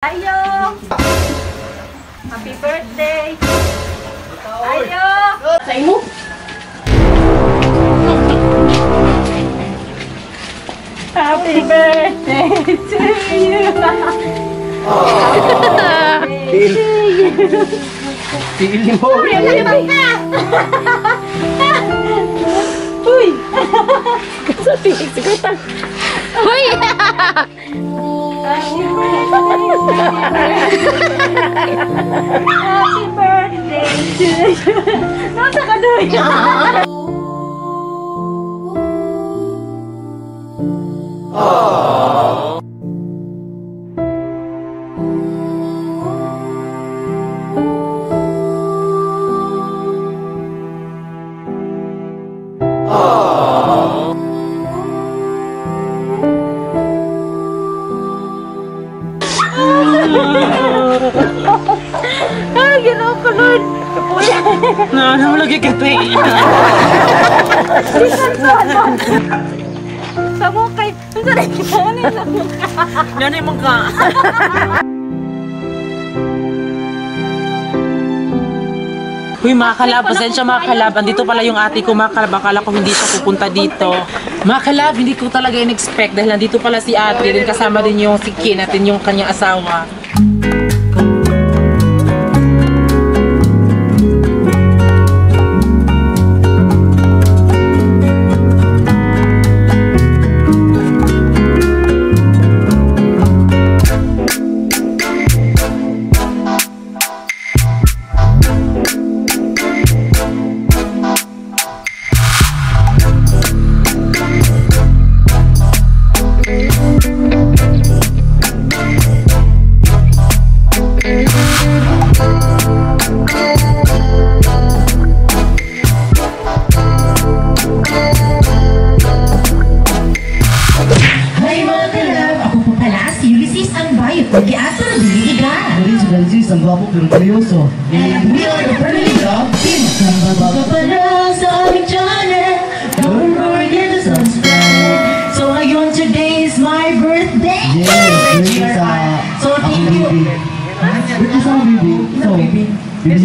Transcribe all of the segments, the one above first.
Ayo! Happy birthday! Ayo! Sa imo? Happy birthday to you! Pili mo! Uy! Sa tingin sigurang! Uy! Happy birthday to you! Nasa ka doon? Ay, gano'n ko, Lord. Ano mo lagi kape? Sa mukay. Ang sarap kita. Ano yung sa mukha? Yan yung mangka. Uy, mga kalab, pasensya mga kalab. Andito pala yung ate ko, mga kalab. Akala ko hindi siya pupunta dito. Mga kalab, hindi ko talaga in-expect dahil nandito pala si ate. Din kasama din yung si Kin at yung kanyang asawa. Ang gwapo pero seryoso. We are the Perlita Team! Magbabago pa lang sa aming channel. Don't forget to subscribe. So ngayon, today is my birthday! Yes! So thank you! Birthday sa mga baby? So,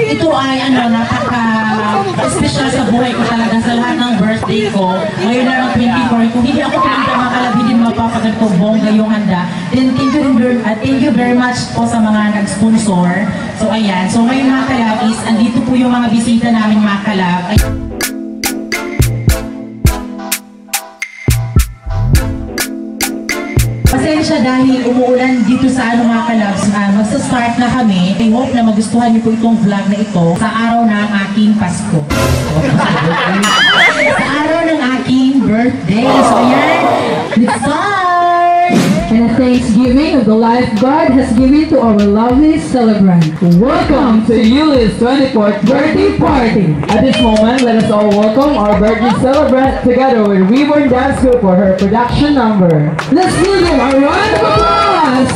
ito ay napaka-special sa buhay ko talaga sa lahat ng birthday ko. Ngayon na ang 24. Kung hindi ako pinagda mga kalab, hindi mapapagal ko bongga yung handa. Then thank you very much po sa mga nag-sponsor. So ayan. So ngayon mga kalab is, andito po yung mga bisita namin mga kalab. Pasensya dahil umuulan dito sa mga kalabs. Magsa-start na kami. I hope na magustuhan niyo po itong vlog na ito sa araw ng aking Pasko. Sa araw ng aking birthday. So ayan, let's start! And a thanksgiving of the life God has given to our lovely celebrant. Welcome to Yuli's 24th birthday party. At this moment, let us all welcome our birthday celebrant together with Reborn Dance Group for her production number. Let's give them a round of applause!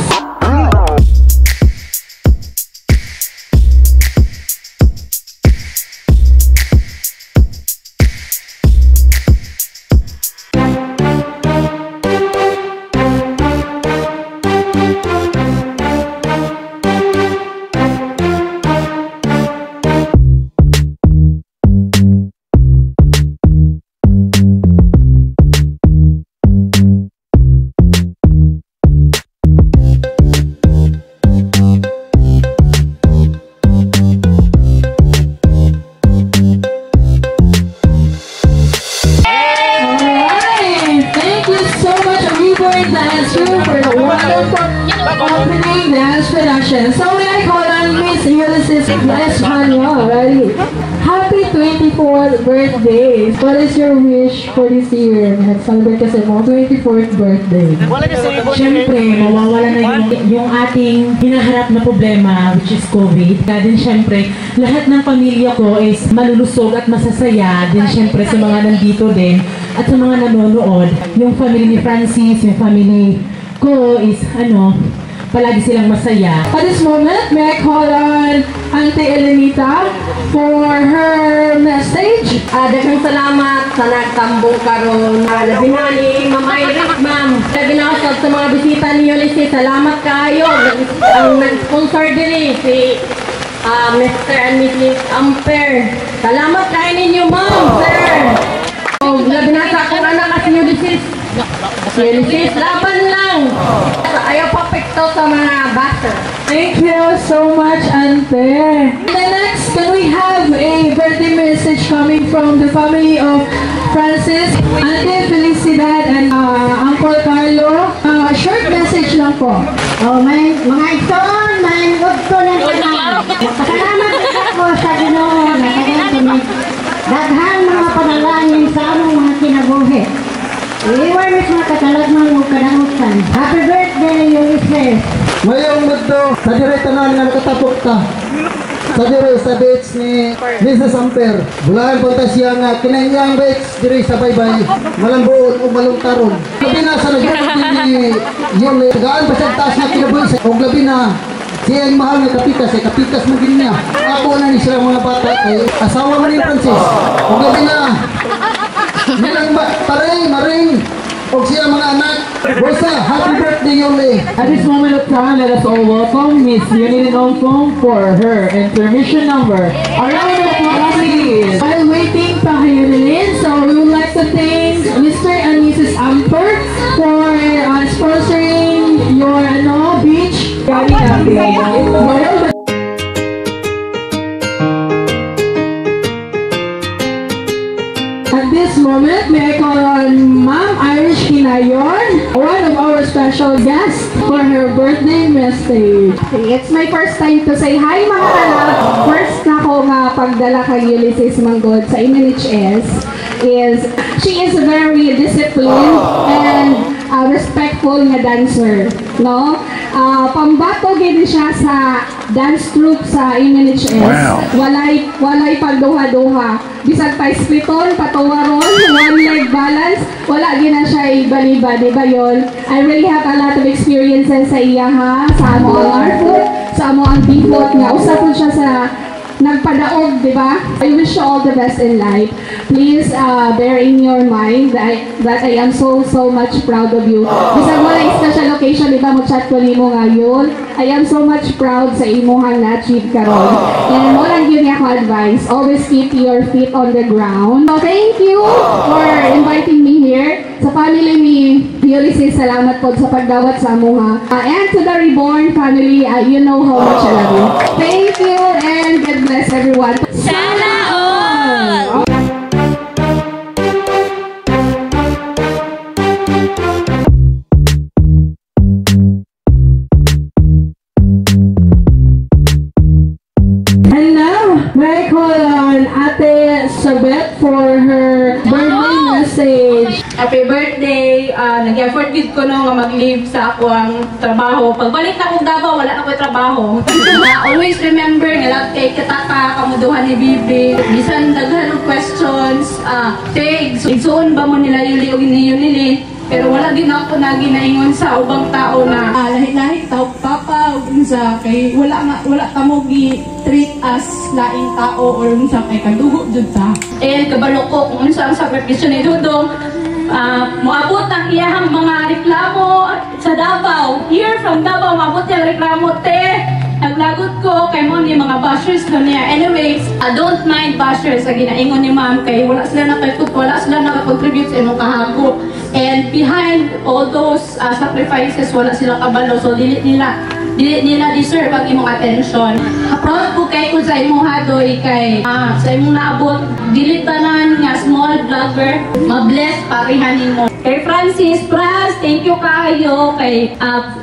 So may I call on Miss Ulysses Manuel, ready? Happy 24th birthday! What is your wish for this year? Nag-celebrate kasi mo 24th birthday. Siyempre, mawawala na yung ating hinaharap na problema, which is COVID. Then siyempre, lahat ng pamilya ko is malulusog at masasaya. Then siyempre sa mga nandito din at sa mga nanonood, yung family ni Francis, yung family ko is palagi silang masaya. At this moment, may I call on Auntie Elenita for her message. Daghang salamat sa nagtambong karon. Labi na ni Ma'am Iris, ma'am. Labi na ako sa mga bisita ni Ulysses. Salamat kayo. Ang nag-sponsor din si Mr. and Mrs. Amper. Salamat kayo ninyo, ma'am, sir. Labi na sa akong anak at si Ulysses. Si Ulysses, laban lang. Ayaw papekto sa mga batter. Thank you so much, Ante. And then next, can we have a birthday message coming from the family of Francis, Ante Felicidad, and Uncle Carlo? A short message lang po. May mga igsoon, may gusto na salamat ako sa Ginoo na kanyang tumig. Daghang mga panalangin sa among mga kinabuhi. I-awareness mga katalagman mo kadamutan. Happy birthday, Ulysses! Mayong mundo, sa dire tanan nga nakatapok ta. Sa dire sa beach ni Mrs. Amper. Bulahan po ta siya nga kinahiyang beach dire sa baybay. Malambuon o malungtaron. Labi na sa nagdagdag ni Yuli. Gaan pa siya taas na kinabuhi sa og labi na siya ang mahal nga kapitas, kapitas mo din niya. Ako na ni sila mga bata kay asawa man ni Francis. Og labi na nilang taray, maring, o siya mga anak. Bosa, happy birthday, Yuli. At this moment of time, let us all welcome Miss Unity Nongfong for her intermission number. A round of applause, please. While waiting pa kay Unilin, so we would like to thank Mr. and Mrs. Amper for sponsoring your beach. At this moment, may I call on Ma'am Irish Kinayon, one of our special guests, for her birthday message. It's my first time to say hi mga anak. First na ko nga pagdala kay Ulysses Manggod sa MNHS is she is very disciplined and respectful nga dancer, no? Pambato gid siya sa dance troupe sa MNHS. Walay pagduha-duha. Bisag pa spliton, patawaron, one leg balance, wala gina siya ibaliba, di ba yun? I really have a lot of experiences sa iya ha, sa amo ang artfoot, sa amo ang bifot nga. Usa po siya sa nagpadaog, di ba? I wish you all the best in life. Please bear in your mind that I am so much proud of you. Bisag wala special occasion, di ba mo chat ko nimo ngayon? I am so much proud sa imuhang na-achieve karon. And mo lang yun ako advice, always keep your feet on the ground. So thank you for inviting me here. Sa family ni Ulysses, salamat po sa pagdawat sa amuha. And to the Reborn family, you know how much I love you. Thank you and God bless everyone. Sana all! And now, may I call on Ate Sabet for her birthday message. Happy birthday! Nag-effort gid ko no nga mag-leave sa ako ang trabaho. Pagbalik na kong Davao, wala na ko trabaho. Always remember nga lang kay kataka, kamuduhan ni Bibi. Bisan daghan og questions, tags, igsuon ba mo nila Yuli o Yuli? Pero wala din ako na ginaingon sa ubang tao na lahi-lahi tao papa ug unsa kay wala kamo gi treat as laing tao or unsa kay kadugo jud ta. And kabalo ko kung unsa ang sakripisyo ni Dudong, moabot ang iyahang mga reklamo sa Davao. Here from Davao, moabot yung reklamo, te. Naglagot ko kay mo ni mga bashers ko niya. Anyways, don't mind bashers. Sa ginaingon ni ma'am kay wala sila wala sila nakakontribute sa imong kahako. And behind all those sacrifices, wala sila kabalo. So, dili nila deserve ang imong attention. Proud ko kay kung sa imong hadoy kay sa imong naabot. Dili tanan nga small vlogger. Ma-bless parihanin mo. Kay Francis, thank you kayo. Kay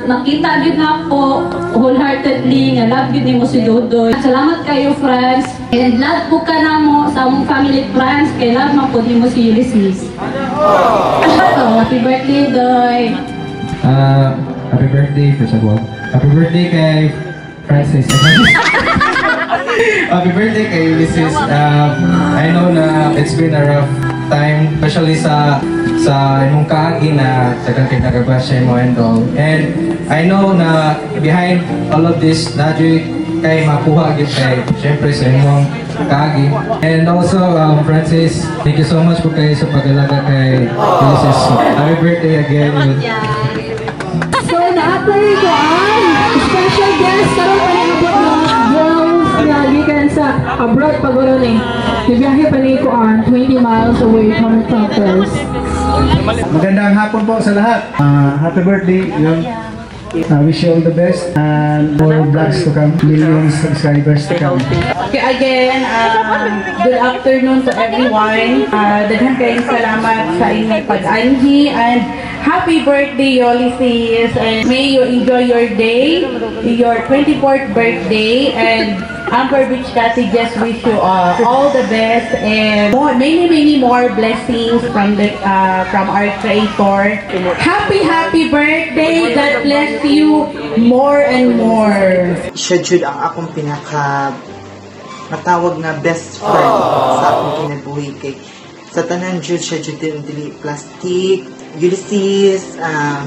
nakita gid na po wholeheartedly nga love gid nimo si Dodoy. Salamat kayo, Franz. And love po ka na mo sa among family, Franz. Kay love man po nimo si Ulysses. Happy birthday, Doy. Happy birthday, first of all. Happy birthday kay Francis. Happy birthday kay Ulysses. I know na it's been a rough time, especially sa imong kaagi na tagang kinagabasya mo and all. And I know na behind all of this, Nadyo kay makuha agad kay syempre sa inyong kaagi. And also, Francis, thank you so much po kayo sa pag-alaga kay Ulysses. Happy birthday again. So, na-apply ko ang special guest karon pa ni abot ng girls nga gikan sa abroad paguro ni. Bibiyahe pa ni ko ang 20 miles away from campus. Magandang hapon po sa lahat. Happy birthday. I wish you all the best and more vlogs to come, millions subscribers to come. Okay, again, good afternoon to everyone. Daghan kayong salamat sa inyong pag-anhi and happy birthday, Ulysses. And may you enjoy your day, your 24th birthday, and Amber Beach Cati just wish you all the best and many more blessings from our Creator. Happy birthday! God bless you more and more. Siya jud ang akong pinaka matawag na best friend sa akong kinabuhi kay sa tanan jud siya jud dili plastic. Ulysses,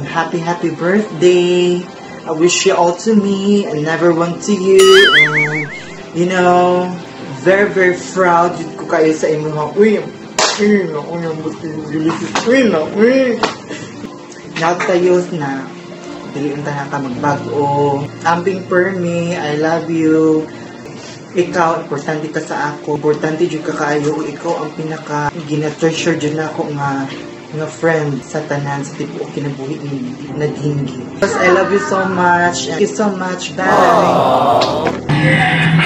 happy birthday. I wish you all to me and never one to you, and you know, very proud ko kayo sa inyong nagtayos na dili unta na ka magbago. Amping per me, I love you. Ikaw, importante ka sa ako. Importante jud ka kaayo. Ikaw ang pinaka gina-treasure jud na ako nga friend sa tanan sa tipo kinabuhi ni Nadingi. Because I love you so much. Thank you so much. Bye!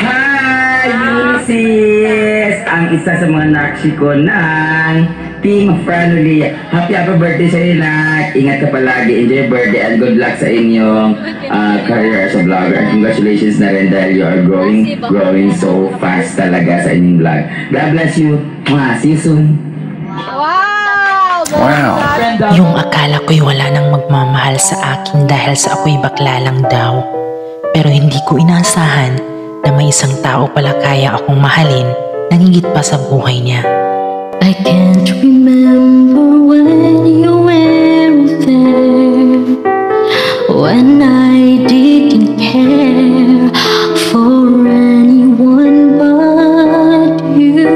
Hi, Ulysses! Ang isa sa mga nakshi ko ng Team Franoli. Happy birthday sa inyo lahat. Ingat ka palagi. Enjoy your birthday and good luck sa inyong career as a vlogger. Congratulations na rin dahil you are growing so fast talaga sa inyong vlog. God bless you. See you soon. Wow! Yung akala ko'y wala nang magmamahal sa akin dahil sa ako'y bakla lang daw. Pero hindi ko inaasahan na may isang tao pala kaya akong mahalin nang higit pa sa buhay niya. I can't remember when you were there, when I didn't care for anyone but you.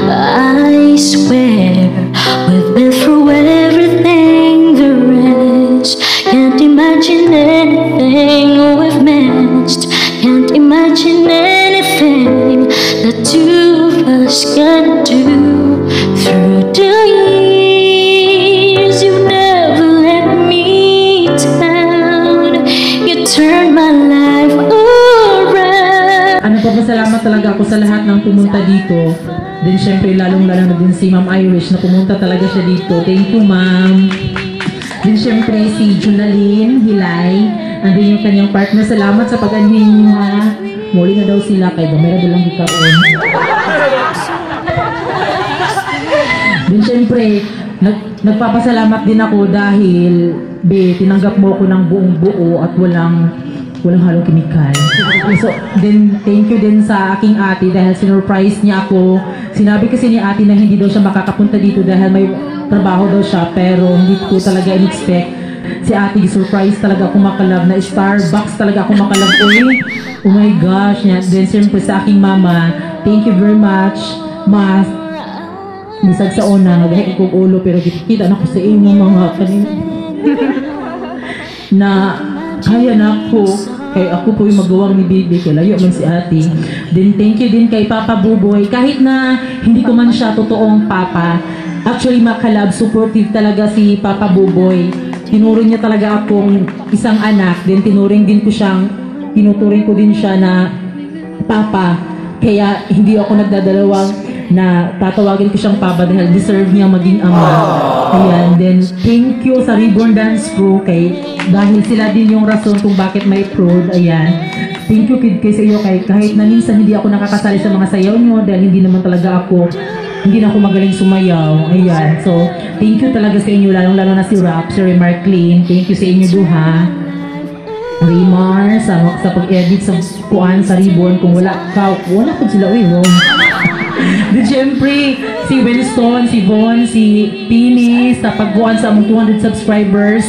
I swear we've been through everything there is. Can't imagine anything we've missed. Can't imagine anything the two of us can do. Through the years, you never let me down. You turned my life around. Nagpapasalamat talaga ako sa lahat ng pumunta dito. Then syempre lalong-lalo na din si Ma'am Irish na pumunta talaga siya dito. Thank you, Ma'am. Then syempre si Junaline Hilay, andun yung kanyang partner. Salamat sa pag-anhin niyo, ha. Muli na daw sila kay Bamera dalang hikaon. Then syempre nagpapasalamat din ako dahil tinanggap mo ako ng buong buo at walang halong kimikal. So, then, thank you din sa aking ate dahil sinurprise niya ako. Sinabi kasi ni ate na hindi daw siya makakapunta dito dahil may trabaho daw siya, pero hindi ko talaga in-expect. Si ate, surprise talaga ako makalab na Starbucks talaga ako makalab. Oh my gosh. Then, siyempre sa aking mama, thank you very much, Ma. Misag sa una, nagahit kong ulo, pero kita na ko sa inyo mga na kaya na ako. Kaya ako po yung magawang ni Bibi ko. Layo man si ate. Then thank you din kay Papa Buboy. Kahit na hindi ko man siya totoong papa. Actually makalab, supportive talaga si Papa Buboy. Tinuring niya talaga akong isang anak. Then tinuring din ko din siya na papa. Kaya hindi ako nagdadalawang na tatawagin ko siyang papa dahil deserve niya maging ama. Ayan, then thank you sa Reborn Dance Crew dahil sila din yung rason kung bakit may prod. Ayan, thank you kay sa iyo kahit na minsan hindi ako nakakasali sa mga sayaw nyo dahil hindi naman talaga hindi na ako magaling sumayaw. Ayan, so thank you talaga sa inyo, lalong-lalo na si Rap, si Marklin. Thank you sa inyo duha. Raymar, sa pag-edit sa kuan sa Reborn, kung wala ko sila, Di syempre, si Winston, si Von, si Pini, sa pagbuwan sa among 200 subscribers.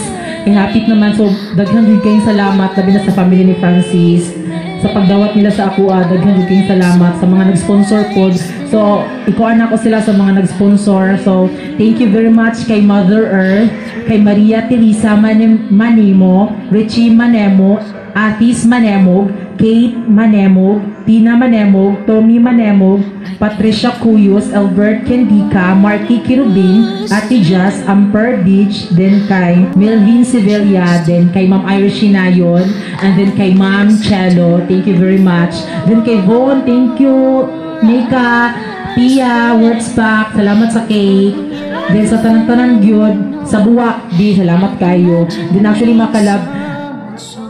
ihapit naman. So daghan gyud kayong salamat labi na sa family ni Francis sa pagdawat nila sa ako. Daghan gyud kayong salamat sa mga nag-sponsor po. So ikuan ako sila sa mga nag-sponsor. So thank you very much kay Mother Earth, kay Maria Teresa Manemo, Richie Manemo, Atis Manemog, Kate Manemog, Tina Manemog, Tommy Manemog, Patricia Cuyos, Albert Kendica, Marky Kirubin, Ate Jazz, Amper Beach, then kay Melvin Sevilla, then kay Ma'am Irish Sinayon, and then kay Ma'am Cello, thank you very much. Then kay Von, thank you. Nika, Pia, Words Back, salamat sa cake. Then sa tanan-tanan gyud sa buwak, di salamat kayo. Then actually mga kalab,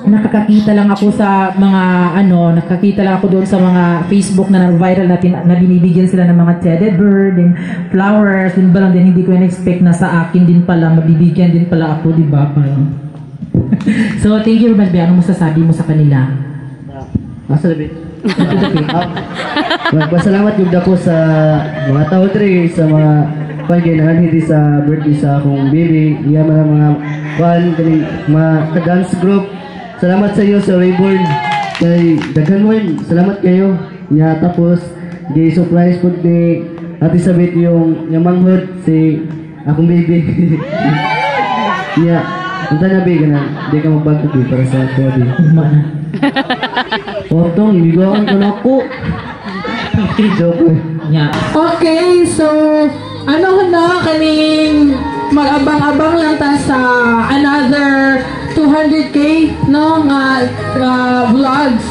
nakakakita lang ako sa mga nakakita lang ako doon sa mga Facebook na viral natin na binibigyan sila ng mga teddy bird and flowers din ba lang din, hindi ko in-expect na sa akin din pala mabibigyan din pala ako, di ba? So thank you very much. Ano masasabi mo sa kanila? Magpasalamat yung dako sa mga tao dre, sa mga pagkailangan hindi sa birthday sa akong baby. Iya mga mga dance group. Salamat sa iyo sa Rayborn. Kay daghan mo salamat kayo. Nya tapos di surprise pud ni Ate Sabit yung manghod si akong baby. Nya unta na ba ganun? Di ka magbago para sa body. Uma na. Otong ibigawan ko na ako. Okay, so ano na kaning mag-abang-abang lang ta sa another 200k no nga vlogs.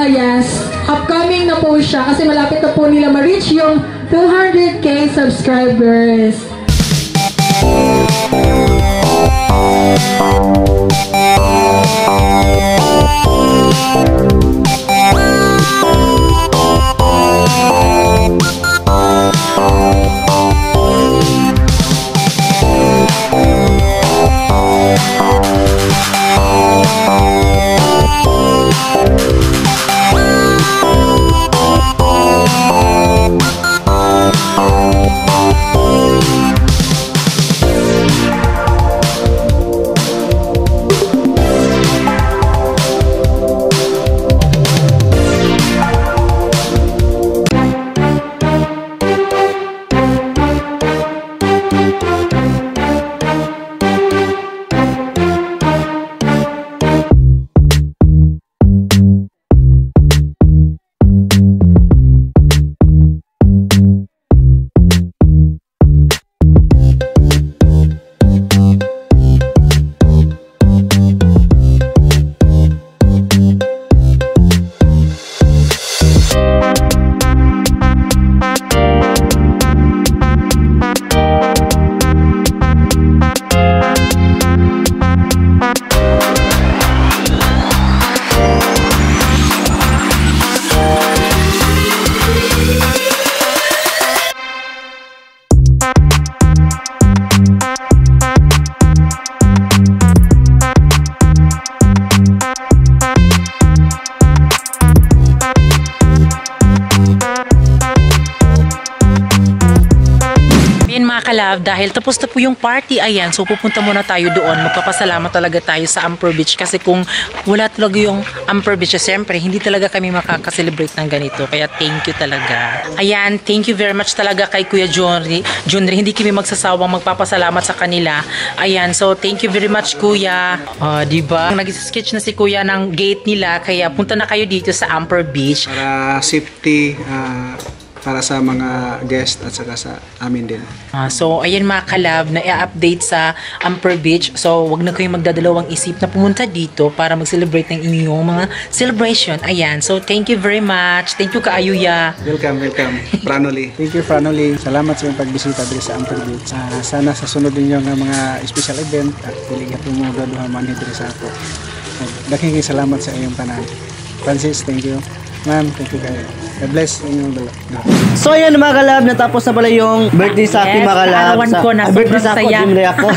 Yes, upcoming na po siya kasi malapit na po nila ma-reach yung 200k subscribers. Kalab, dahil tapos na po yung party, ayan, so pupunta muna tayo doon. Magpapasalamat talaga tayo sa Amper Beach kasi kung wala talaga yung Amper Beach, siyempre hindi talaga kami makaka-celebrate ng ganito, kaya thank you talaga. Ayan, thank you very much talaga kay Kuya Junri, hindi kami magsasawang magpapasalamat sa kanila. Ayan, so thank you very much Kuya. Diba? Nag-sketch na si Kuya ng gate nila, kaya punta na kayo dito sa Amper Beach. Para safety, para sa mga guest at saka sa amin din. So ayan mga kalab, na i-update sa Amper Beach. So wag na kayong magdadalawang isip na pumunta dito para mag-celebrate ng inyong mga celebration. Ayan, so thank you very much. Thank you Kaayuya. Welcome, welcome. Franoli. Thank you Franoli. Salamat sa iyong pagbisita dito sa Amper Beach. Sana sa sunod ninyo ng mga special event at piligat mo gaduhan man dito sa ako. Daghang salamat sa iyong tanan. Francis, thank you. Ma'am, thank you kayo. God bless inyong dalawa. So ayan mga kalab, natapos na pala yung birthday sa aking mga kalab. Birthday sa ako, Jimre ako.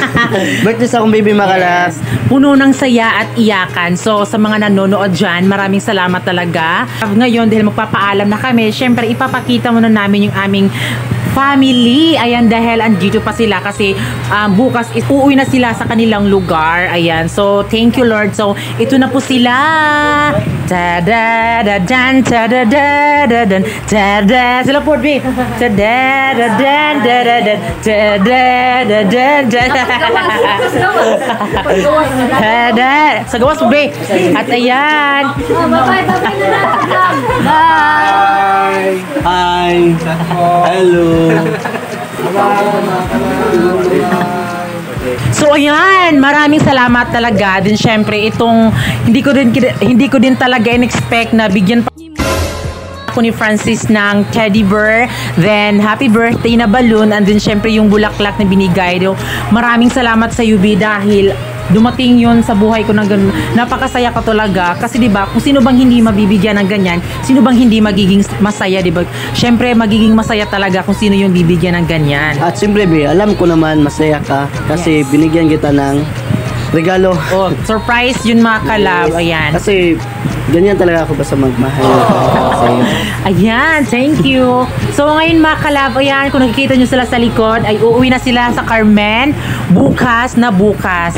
Birthday sa akong baby mga kalab. Puno ng saya at iyakan. So sa mga nanonood dyan, maraming salamat talaga. Ngayon dahil magpapaalam na kami, syempre ipapakita muna namin yung aming family. Ayan, dahil andito pa sila kasi bukas uuwi na sila sa kanilang lugar. Ayan, so thank you Lord. So ito na po sila. Ta-da-da-dan, ta-da-da-da-dan, ta-da. Sila po, babe. Ta-da-da-dan, ta-da-da, ta-da-da-dan, ta-da. Sa gawas po, babe. At ayan. Bye-bye na. Bye! Hi! Hello! So ayan, maraming salamat talaga. Din syempre itong hindi ko din talaga in-expect na bigyan pa ako ni Francis ng teddy bear, then happy birthday na balloon, and then syempre yung bulaklak na binigay. Maraming salamat sa UB dahil dumating yun sa buhay ko ng ganun. Napakasaya ko talaga. Kasi diba, kung sino bang hindi mabibigyan ng ganyan, sino bang hindi magiging masaya, diba? Siyempre, magiging masaya talaga kung sino yung bibigyan ng ganyan. At siyempre, be, alam ko naman masaya ka kasi binigyan kita ng regalo. Oh, surprise yun mga kalab. Ayan. Kasi ganyan talaga ako basta magmahal. Ayan, thank you. So ngayon mga kalab, ayan, kung nakikita nyo sila sa likod, ay uuwi na sila sa Carmen bukas.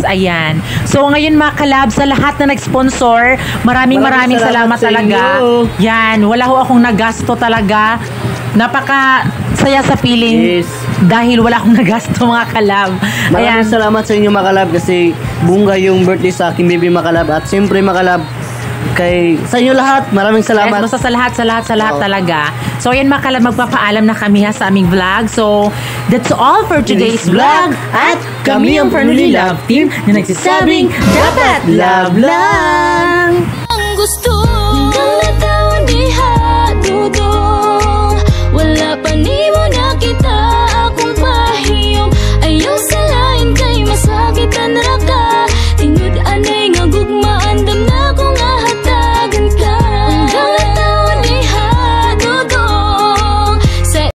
Ayan. So ngayon mga kalab, sa lahat na nag-sponsor, maraming salamat talaga. Yan, wala ho akong nagasto talaga. Napaka saya sa feeling dahil wala akong nagasto mga kalab. Maraming salamat sa inyo mga kalab kasi bunga yung birthday sa aking baby mga kalab. At siyempre mga kalab, kay sa inyo lahat, maraming salamat. Yes, basta sa lahat talaga. So ayan mga kalab, magpapaalam na kami sa aming vlog. So that's all for today's vlog. At kami ang Fernuli Love Team na nagsasabing dapat love lang. Ang gusto